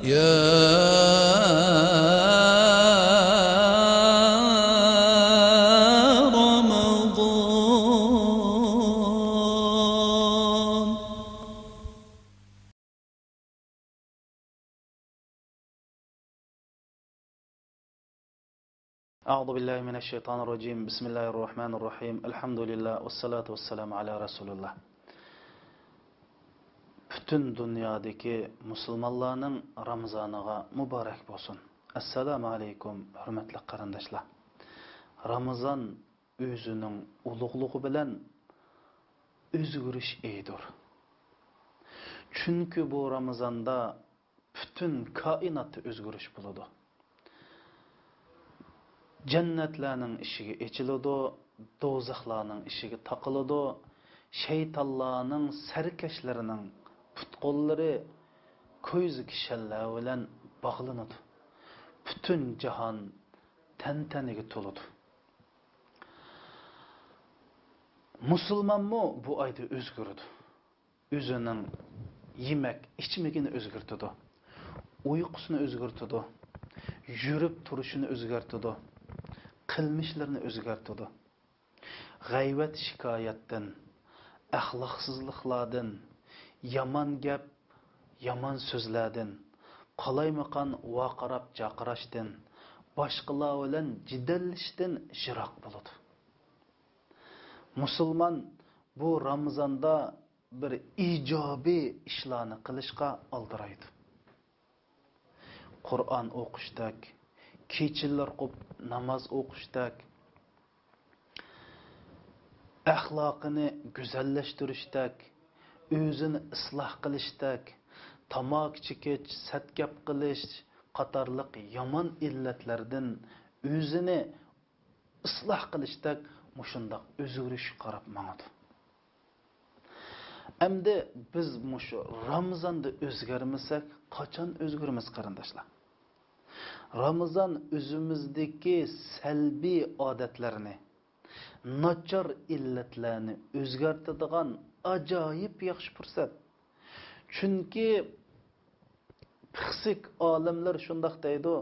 يا رمضان. أعوذ بالله من الشيطان الرجيم. بسم الله الرحمن الرحيم. الحمد لله والصلاة والسلام على رسول الله. Bütün dünyadaki Müslümanların Ramazanıga mübarek olsun. Assalamu alaikum hürmetli qarindaşlar. Ramazan özünün ulug'luğu bilen özgürüş eydir. Çünkü bu Ramazanda bütün kainatı özgürüş buludu. Cennetlerinin işigi içilidu, dozaklarının işigi takılıdu, şeytanlarının serkeşlerinin putqolları koyzu kişiler bilen bağlanıdı. Bütün cihan tentenigi toludu. Müslüman mı bu ayda özgürdü? Özünün yemek, içmegini özgürtüdü. Uykusunu özgürtüdü. Yürüp turuşunu özgürtüdü. Qilmishlarini o'zgartirdi. G'ayvat shikoyatdan, axloqsizliklardan, yomon gap, yomon so'zlardan, qalaymaqan vaqirab chaqirashdan, boshqalar bilan jidallashdan yiroq bo'ladi. Musulmon bu Ramazonda bir ijobiy ishlarni qilishga oldiraydi. Qur'on o'qishdak, kechilar qo'p namoz o'qishdak, axloqini go'zallashtirishdak, o'zini isloh qilishdak, tamoq chekish, satgap qilish qatorliq yomon illatlardan o'zini isloh qilishdak mushundoq o'zgarish qarab mangadi. Endi biz mushu Ramazonda o'zgarmasak, qachon o'zgaramiz qarindoshlar? Ramazan özümüzdeki selbi adetlerini, nachar illetlerini özgartadigan acayip yaxshi fursat. Çünkü psixik alimler şundaq deydi,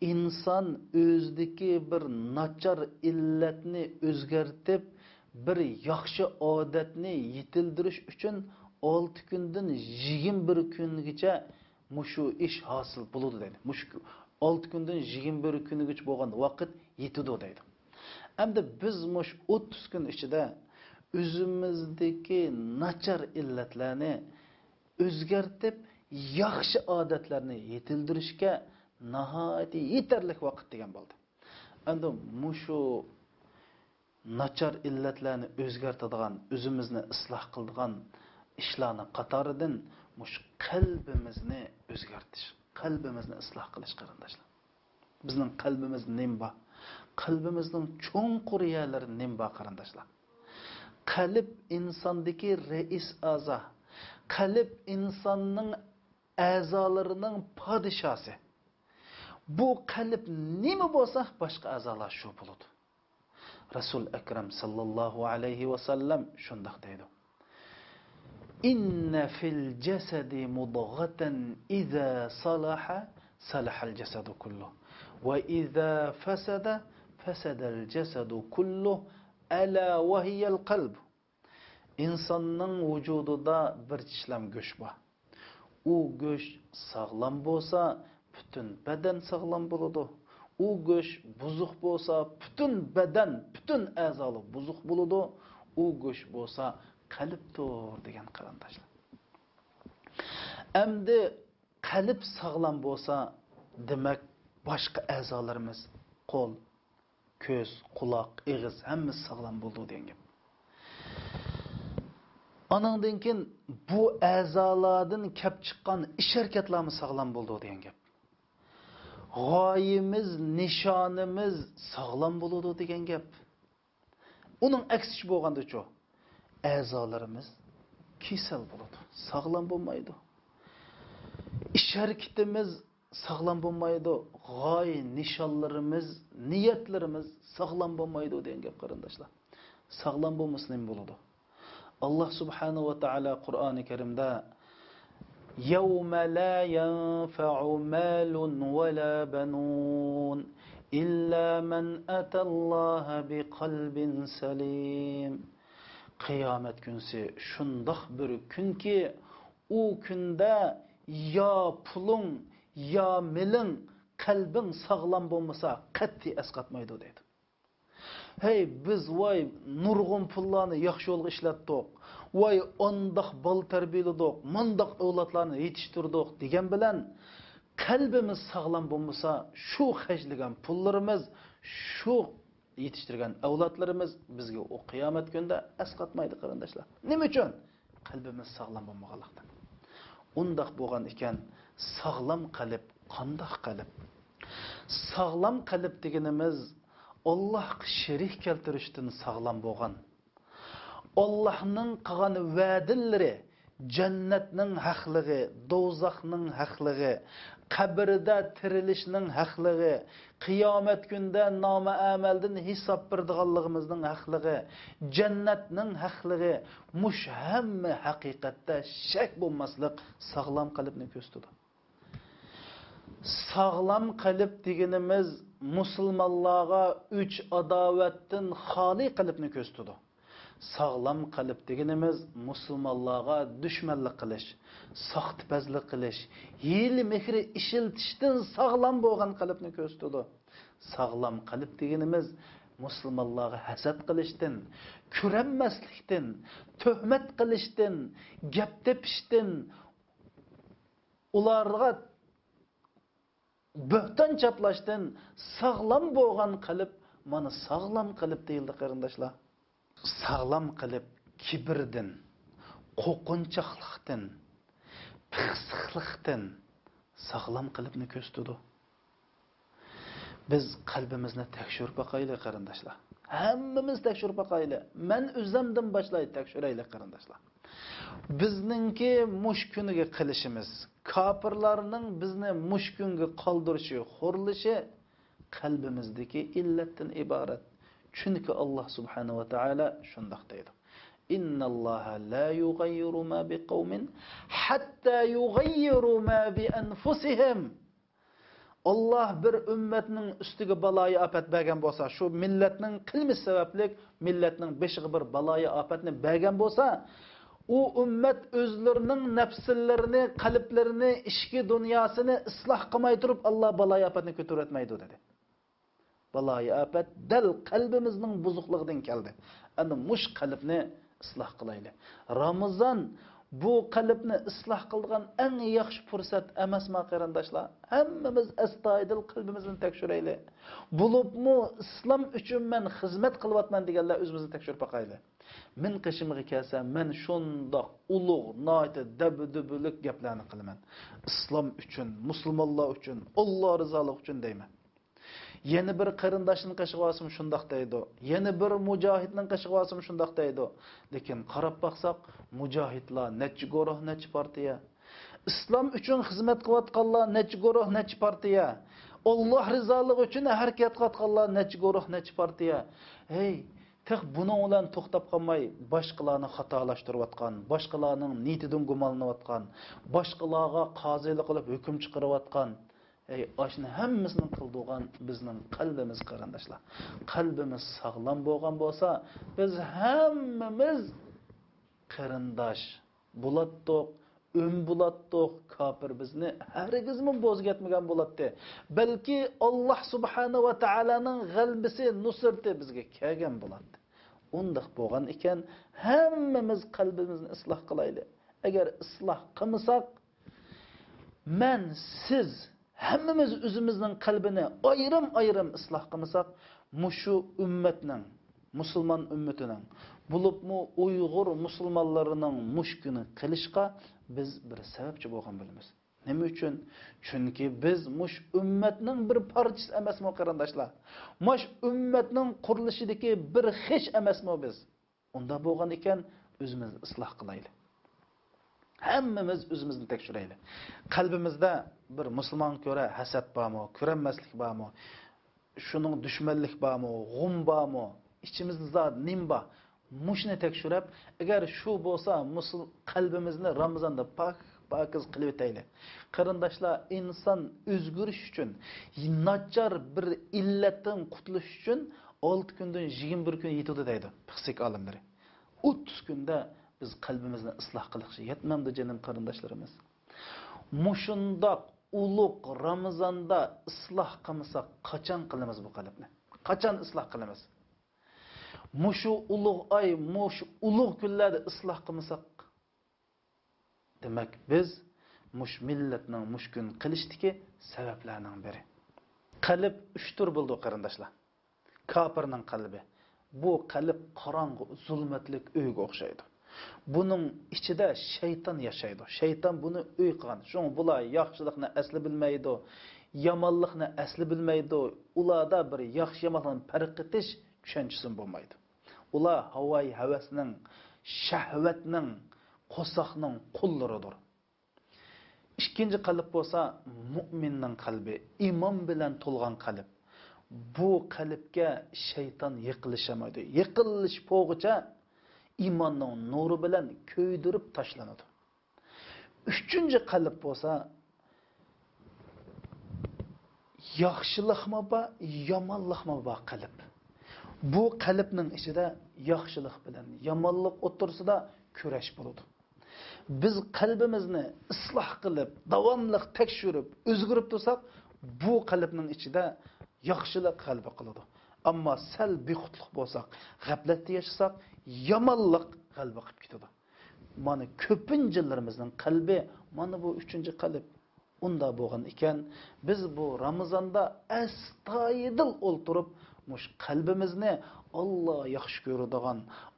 insan özdeki bir nachar illetni özgartib, bir yaxshi adetni yetildirish uchun 6 kundan 21 kungacha mushu ish hosil bo'ladi deydi. 6 kundan 21 kunigacha bo'lgan vaqt yetidi deydi. Endi biz mush 30 kun ichida o'zimizdagi nachar illatlarni o'zgartib, yaxshi odatlarni yetildirishga nihoyatda yetarli vaqt degan bo'ldi. Endi mushu nachar illatlarni o'zgartadigan, o'zimizni isloh qiladigan ishlarni qatoridan mush qalbimizni o'zgartish, qalbimizni isloh qilish qarindoshlar. Bizning qalbimiz nimba? Qalbimizning cho'nqur yerlari nimba qarindoshlar? Qalb insondagi reis a'zo. Qalb insonning a'zolarining podshosi. Bu qalb nima bo'lsa, boshqa a'zolar shu bo'ladi. Rasul akram sallallohu alayhi va sallam shunday deydi: İnne fil cesedi mudghatan iza salaha salahal cesedu kulluh ve iza fesede fesedel cesedu kulluh ala ve hiyel kalb. İnsanın vücudunda bir çeşlem göç var. O göç sağlam bolsa bütün beden sağlam buludu. O göç buzuk bolsa bütün beden, bütün azalı buzuk buludu. O göç bolsa qalbdir degan qarindoshlar. Endi qalb sog'lom bo'lsa, demak boshqa a'zolarimiz, qo'l, ko'z, quloq, og'iz hammasi sog'lom bo'ldi degan gap. Anandan keyin bu a'zolardan kelib chiqqan ish-harakatlarimiz sog'lom bo'ldi degan gap. G'oyimiz, nishonimiz sog'lom bo'ldi degan gap. Uning aksi bo'lganda-chu, a'zolarimiz kasal bo'ladi, sog'lom bo'lmaydi. Ish harakatimiz sog'lom bo'lmaydi, g'oya, nishonlarimiz, niyatlarimiz sog'lom bo'lmaydi degan gap qarindoshlar. Sog'lom bo'lmasa nima bo'ladi? Allah subhanahu va taolo Qur'oni Karimda يَوْمَ لَا يَنْفَعُ مَالٌ وَلَا بَنُونَ إِلَّا مَنْ أَتَى اللّٰهَ بِقَلْبٍ سَلِيمٍ. Kıyamet günsi şundak bir gün ki o günde ya pulun ya milin kalbin sağlam bulmasa qatti esqatmaydı dedi. Hey biz vay nurgun pullarını yaxşı yolga işlatdik. Vay ondaq bal terbiyeledik, mandaq evlatlarını yetiştirdik degen bilen kalbimiz sağlam bulmasa şu hajligan pullarımız, şu yetiştirgan evlatlarımız bizge o kıyamet günde esqatmaydı qarindoshlar. Nima uchun? Qalbimiz sağlam bo'lmaganlikdan. Undaq bo'lgan ekan, sağlam qalb qandaq qalb? Sağlam qalb deganimiz Allah'a şerik keltirishdan sağlam bo'lgan. Allah'ның qilgan va'dalari, jannatning haqligi, do'zaxning haqligi, qabrda tirilishning haqligi, qiyomat kunda noma amaldan hisob berdiganligimizning haqligi, jannatning haqligi, mush hamma haqiqatda shak bo'lmaslik sog'lom qalbni ko'rsatadi. Sağlam qalb deganimiz musulmonlarga 3 adovatdan xoli qalbni ko'rsatadi. Sağlam qalb deganimiz musulmonlarga dushmanlik qilish, soxtipazlik qilish, hiyli mehri ishiltishdan sağlam bo'lgan qalbni ko'rsatadi. Sağlam qalb deganimiz musulmonlarga hasad qilishdan, ko'ranmaslikdan, tuhmat qilishdan, gap tepishdan, ularga böhtan çaplashdan sağlam bo'lgan qalb mana sağlam qalb deyildi qarindoshlar. Sağlam qalb kibirdan, qo'rqinchoqlikdan, pixsiqlikdan sağlam qalbni ko'rsatadi. Biz qalbimizni tekshirib boqaylik qarindoshlar. Hammamiz tekshirib boqaylik. Men o'zimdan boshlaydi tekshiraylik qarindoshlar. Bizningki mush kuniga qilishimiz, kafirlarning bizni mush kunga qoldirishi, xo'rlishi qalbimizdagi illatdan iborat. Chunki Alloh subhanahu va taolo shundoq deydi. Innalloha la yughayyiru ma biqawmin hatta yughayyiru ma bi anfusihim. Allah bir ümmetning ustiga baloyi afat bergan bo'lsa, shu millatning qilmish sababli millatning beshiga bir baloyi afatni bergan bo'lsa, u ummat o'zlarining nafslarini, qalblarini, ishki dunyosini isloh qilmay turib Alloh baloyi afatni ko'tarmaydi dedi. Baloyi afat dal qalbimizning buzuqligidan keldi. Ana mush qalbni isloh qilaylik. Ramazon bu qalbni isloh qilgan eng yaxshi fursat emasmi qarindoshlar? Hammamiz astoydil qalbimizni tekshiraylik. Bo'libmi islom uchun men xizmat qilyapman deganlar o'zimizni tekshirib boqaylik. Men qishimga kelsa, men shundoq ulug', noyta dabdubulik gaplarni qilaman. Islom uchun, musulmonlar uchun, Alloh rizoligi uchun deyman. Yana bir qarindoshning qashig'asim shundoq deydi. Yana bir mujohidning qashig'asim shundoq deydi. Lekin qarab baqsaq, mujohidlar necha guruh, necha partiya. Islom uchun xizmat qilayotganlar necha guruh, necha partiya. Alloh rizoligi uchun harakat qilayotganlar necha guruh, necha partiya. Hey, tek buning bilan to'xtab qolmay, boshqalarni xatolashtirayotgan, boshqalarning niyatidan gumonlanayotgan, boshqalarga qozilik qilib hukm chiqarayotgan aşını hemmisinin kıldığın bizning qalbimiz qarindoshlar. Qalbimiz sağlam bo'lgan bo'lsa, biz hammamiz qarindosh bo'latdik, bo'latdik, kafir bizni hargizmi bo'zgatmagan bo'ladi. Balki Alloh subhanahu va taolaning g'albisi, nusrati bizga kelgan bo'ladi. Undaq bo'lgan ekan, hammamiz qalbimizni isloh qilaylik. Agar isloh qilmasak, men siz hammamiz o'zimizning qalbini ayrim isloh qilmasak, mushu ummatning, musulmon ummatining, bo'libmi Uyg'ur musulmonlarining mushkuni qilishga biz bir sababchi bo'lgan bo'lamiz. Nima uchun? Chunki biz mush ummatning bir parchasi emasmi qarindoshlar? Mush ummatning qurilishidagi bir xish emasmi biz? Unda bo'lgan ekan, o'zimizni isloh qilaylik. Hammamiz o'zimizni tekshiraylik. Qalbimizda bir musulmon ko'ra hasad bormi, ko'ranmaslik bormi, shuning dushmanlik bormi, g'um bormi, ichimizda zot nim bor. Mushni tekshirib, agar shu bo'lsa, qalbimizni Ramazonda pok pokiz qilib o'tayli. Qarindoshlar, inson o'zgarish uchun, nachar bir illatdan qutulish uchun 6 kundan 21 kun yetadi deydi psixik olimlari. 30 kunda biz qalbimizni isloh qilishga yetmamdi jinim qarindoshlarimiz. Mushundoq ulug' Ramazonda isloh qilmasak qachon qilamiz bu qalbni? Qachon isloh qilamiz? Mushu ulug' oy, mushu ulug' kunlarda isloh qilmasak, demak biz mush millatning mushkun qilishdagi sabablarning biri. Qalb 3 tur bo'ldi qarindoshlar. Kafirning qalbi. Bu qalb qorong'u, zulmatlik uyga o'xshaydi. Buning ichida shayton yashaydi. Shayton buni uy qilgan. Shunga bular yaxshilikni asli bilmaydi, yomonlikni asli bilmaydi. Ularda bir yaxshi yomonlikni farq etish tushunchisi bo'lmaydi. Ular havoy havasning, shahvatning, qo'saqning qullaridir. Ikkinchi qalb bo'lsa mu'minning qalbi, iymon bilan to'lgan qalb. Bu qalbga shayton yiqilishamaydi. Yiqilish po'g'icha iymonning nuri bilan ko'ydirib tashlanadi. Uchinchi qalb bo'lsa yaxshilikmi bor, yomonlikmi bor qalb. Bu qalbning ichida yaxshilik bilan yomonlik o'tirsida kurash bo'ladi. Biz qalbimizni isloh qilib, davomli tekshirib, o'zgarib tursak, bu qalbning ichida yaxshilik qalbi qiladi. Ammo sal bexutlik bo'lsak, g'aflatda yashasak, yomonlik qalbi qilib ketadi. Mana ko'pinchilarimizning qalbi mana bu 3-qalb. Unda bo'lgan ekan, biz bu Ramazonda astoydil o'ltirib, mush qalbimizni Alloh yaxshi ko'radigan,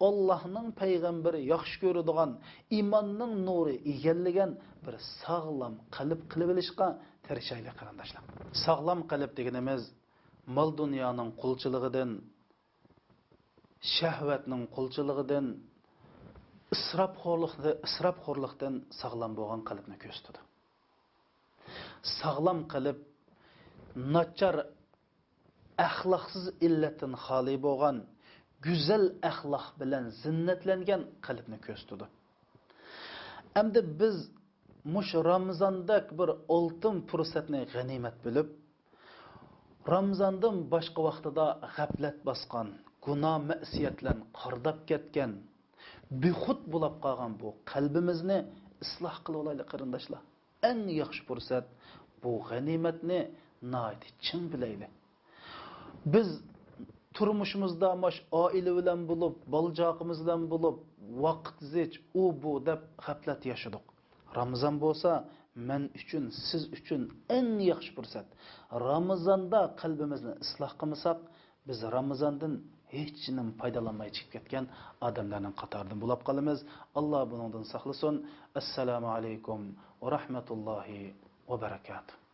Allohning payg'ambari yaxshi ko'radigan, iymonning nuri egallagan bir sog'lom qalb qilib olishga tirishaylik qarindoshlar. Sog'lom qalb deganimiz mal dunyoning qulchiligidan, shahvatning qulchiligidan, isrofxo'rlikdan sog'lom bo'lgan qalbni ko'rsatadi. Sog'lom qalb nachar axloqsiz illatdan xoli bo'lgan, go'zal axloq bilan zinnatlangan qalbni ko'rsatadi. Endi biz mush Ramazondak bir oltin fursatni g'animat bilib, Ramazondan boshqa vaqtida g'aflat bosgan, gunoh ma'siyatlar qardab ketgan, bexud bo'lib qolgan bu qalbimizni isloh qilib olaylik qarindoshlar. Eng yaxshi fursat bu g'animatni noiti chin bilaylik. Biz turmushimizda mash oila bilan bo'lib, boljoqimiz bilan bo'lib, vaqt zich u bu deb g'aflat yashadik. Ramazon bo'lsa, men uchun, siz uchun eng yaxshi fursat. Ramazonda qalbimizni isloh qilmasak, biz Ramazondan hech nim foydalanmay chiqib ketgan odamlarning qatoridan bo'lib qolamiz. Alloh bundan saqlasin. Assalomu alaykum va rahmatullohi va barakatuh.